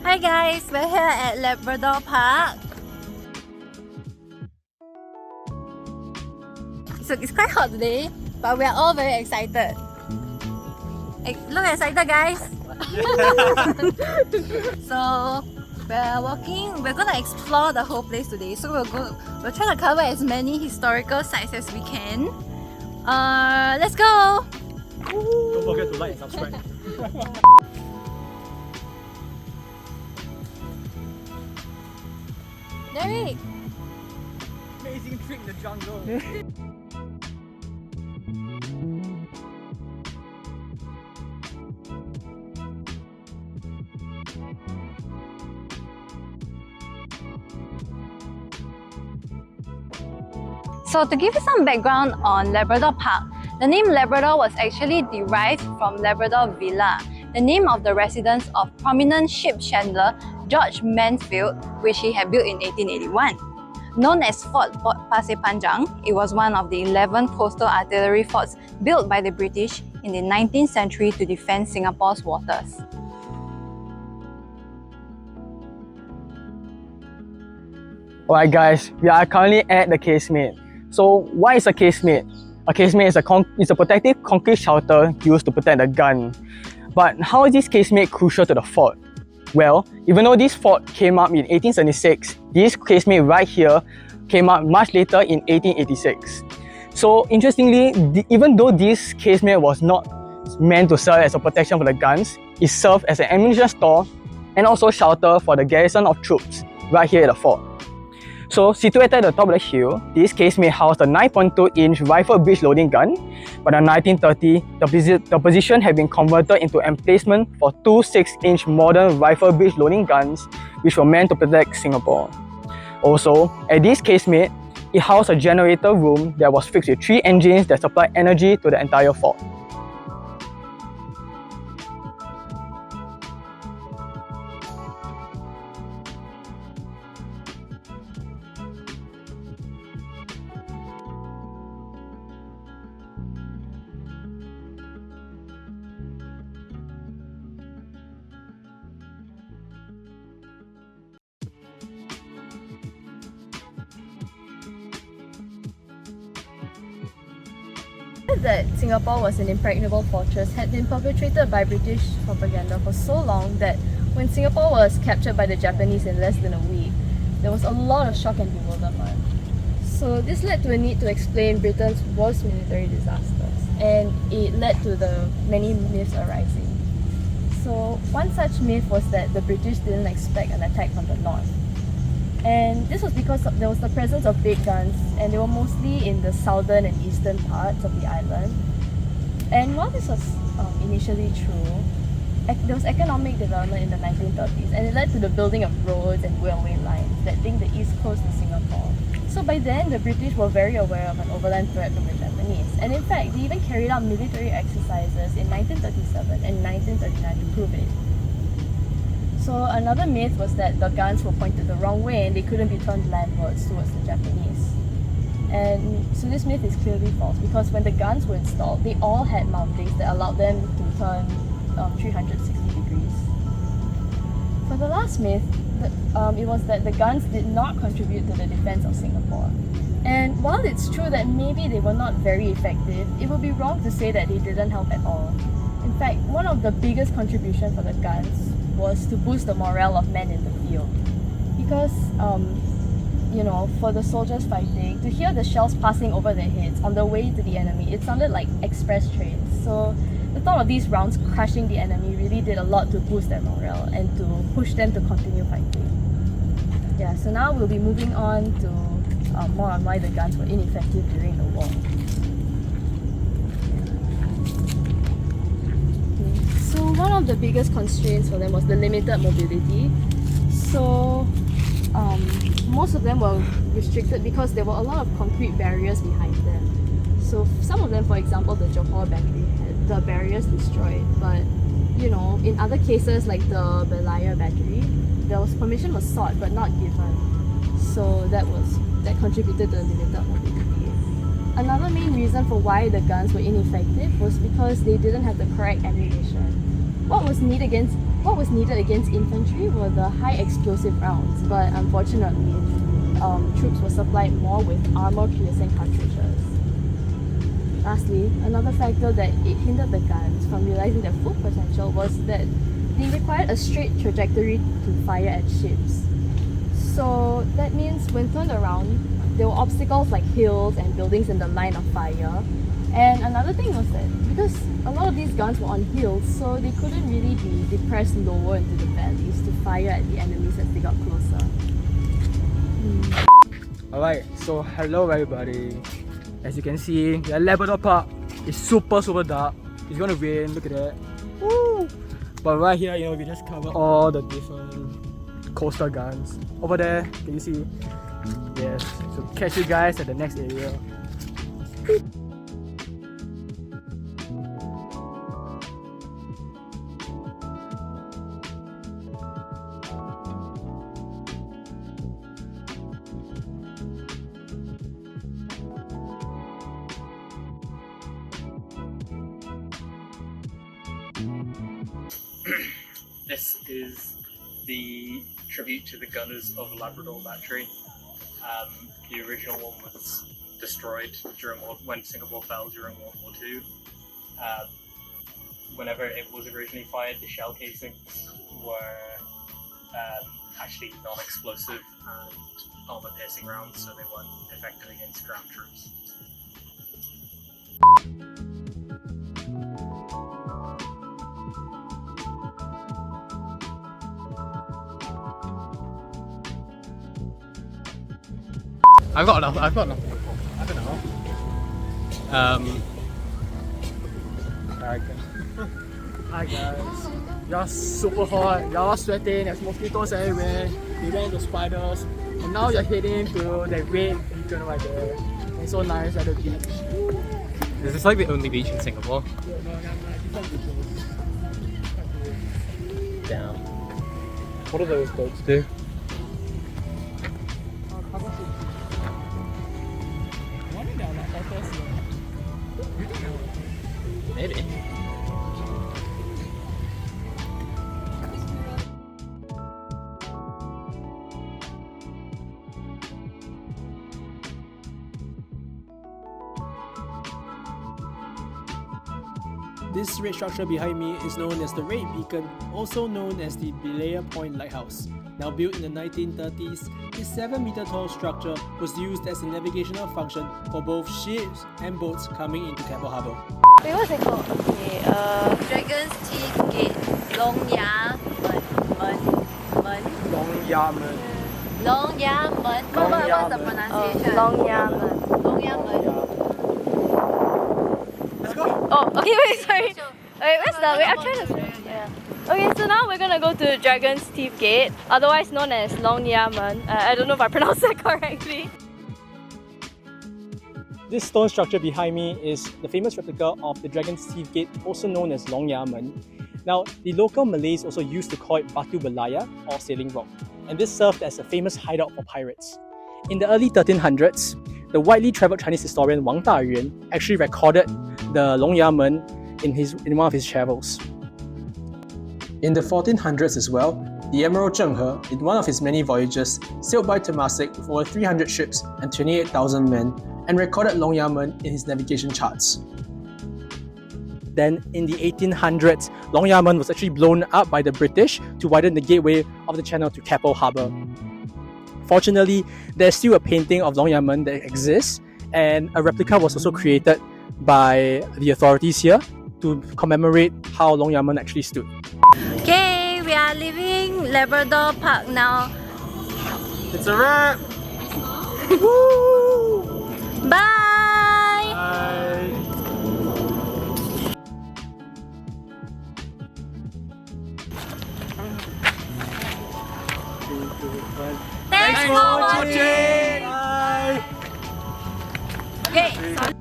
Hi guys, we're here at Labrador Park. So it's quite hot today, but we are all very excited. Look excited guys! So we're gonna explore the whole place today. So we're trying to cover as many historical sites as we can. Let's go! Don't forget to like and subscribe. Derek! Amazing trip in the jungle. So to give you some background on Labrador Park, the name Labrador was actually derived from Labrador Villa, the name of the residence of prominent ship chandler George Mansfield, which he had built in 1881. Known as Fort Pasir Panjang, it was one of the 11 coastal artillery forts built by the British in the 19th century to defend Singapore's waters. Alright guys, we are currently at the casemate. So what is a casemate? A casemate is a protective concrete shelter used to protect the gun. But how is this casemate crucial to the fort? Well, even though this fort came up in 1876, this casemate right here came up much later in 1886. So interestingly, even though this casemate was not meant to serve as a protection for the guns, it served as an ammunition store and also shelter for the garrison of troops right here at the fort. So situated at the top of the hill, this casemate housed a 9.2-inch rifle breech loading gun. By 1930, the position had been converted into emplacement for two 6-inch modern rifle breech loading guns, which were meant to protect Singapore. Also, at this casemate, it housed a generator room that was fixed with 3 engines that supplied energy to the entire fort. That Singapore was an impregnable fortress had been perpetrated by British propaganda for so long that when Singapore was captured by the Japanese in less than a week, there was a lot of shock and bewilderment. So this led to a need to explain Britain's worst military disasters, and it led to the many myths arising. So one such myth was that the British didn't expect an attack from the north. And this was because there was the presence of big guns, and they were mostly in the southern and eastern parts of the island. And while this was initially true, there was economic development in the 1930s, and it led to the building of roads and railway lines that link the east coast to Singapore. So by then, the British were very aware of an overland threat from the Japanese, and in fact, they even carried out military exercises in 1937 and 1939 to prove it. So another myth was that the guns were pointed the wrong way and they couldn't be turned landwards towards the Japanese. And so this myth is clearly false, because when the guns were installed, they all had mountings that allowed them to turn 360 degrees. For the last myth, it was that the guns did not contribute to the defense of Singapore. And while it's true that maybe they were not very effective, it would be wrong to say that they didn't help at all. In fact, one of the biggest contributions for the guns was to boost the morale of men in the field. Because, for the soldiers fighting, to hear the shells passing over their heads on the way to the enemy, it sounded like express trains. So the thought of these rounds crushing the enemy really did a lot to boost their morale and to push them to continue fighting. Yeah, so now we'll be moving on to more on why the guns were ineffective during the war. So one of the biggest constraints for them was the limited mobility. So most of them were restricted because there were a lot of concrete barriers behind them. So some of them, for example, the Johor battery had the barriers destroyed, but in other cases like the Belaya battery, permission was sought but not given. So that contributed to the limited mobility. Another main reason for why the guns were ineffective was because they didn't have the correct ammunition. What what was needed against infantry were the high explosive rounds, but unfortunately, troops were supplied more with armor-piercing cartridges. Lastly, another factor that it hindered the guns from realizing their full potential was that they required a straight trajectory to fire at ships. So that means when turned around, there were obstacles like hills and buildings in the line of fire. And another thing was that because a lot of these guns were on hills, so they couldn't really be depressed lower into the valleys to fire at the enemies as they got closer. Alright, so hello everybody. As you can see, the Labrador Park is super dark. It's gonna rain, look at that. Woo! But right here, you know, we just cover all the different coastal guns. Over there, can you see? Yes. So catch you guys at the next area. This is the tribute to the gunners of Labrador Battery. The original one was destroyed when Singapore fell during World War II. Whenever it was originally fired, the shell casings were actually non-explosive and armor-piercing rounds, so they weren't effective against ground troops. I've got enough. I don't know. Hi guys. Y'all super hot. Y'all sweating. There's mosquitoes everywhere. We ran into spiders. And now you're heading to the red beacon right there. It's so nice at the beach. Is this like the only beach in Singapore? Yeah, no, different beaches. Damn. What do those boats do? Maybe. This red structure behind me is known as the Red Beacon, also known as the Belaya Point Lighthouse. Now built in the 1930s, this 7-meter tall structure was used as a navigational function for both ships and boats coming into Keppel Harbour. Wait, what's it called? Okay, Dragon's Teeth Gate. Long Ya Men. Long Ya Men. Long Ya Men. What's the pronunciation? Long Ya Men. Long Ya Men. Let's go. Oh, okay, wait, sorry. Wait, I'm trying to... Yeah. Okay, so now we're gonna go to Dragon's Teeth Gate, otherwise known as Long Ya Men. I don't know if I pronounced that correctly. This stone structure behind me is the famous replica of the Dragon's Teeth Gate, also known as Long Ya Men. Now, the local Malays also used to call it Batu Belaya or Sailing Rock, and this served as a famous hideout for pirates. In the early 1300s, the widely travelled Chinese historian Wang Dayuan actually recorded the Long Ya Men in one of his travels. In the 1400s as well, the Admiral Zheng He, in one of his many voyages, sailed by Temasek with over 300 ships and 28,000 men and recorded Long Ya Men in his navigation charts. Then, in the 1800s, Long Ya Men was actually blown up by the British to widen the gateway of the channel to Keppel Harbour. Fortunately, there's still a painting of Long Ya Men that exists, and a replica was also created by the authorities here to commemorate how Long Ya Men actually stood. Okay, we are leaving Labrador Park now. It's a wrap. Woo! Bye! Bye. Thanks for watching! Bye. Okay,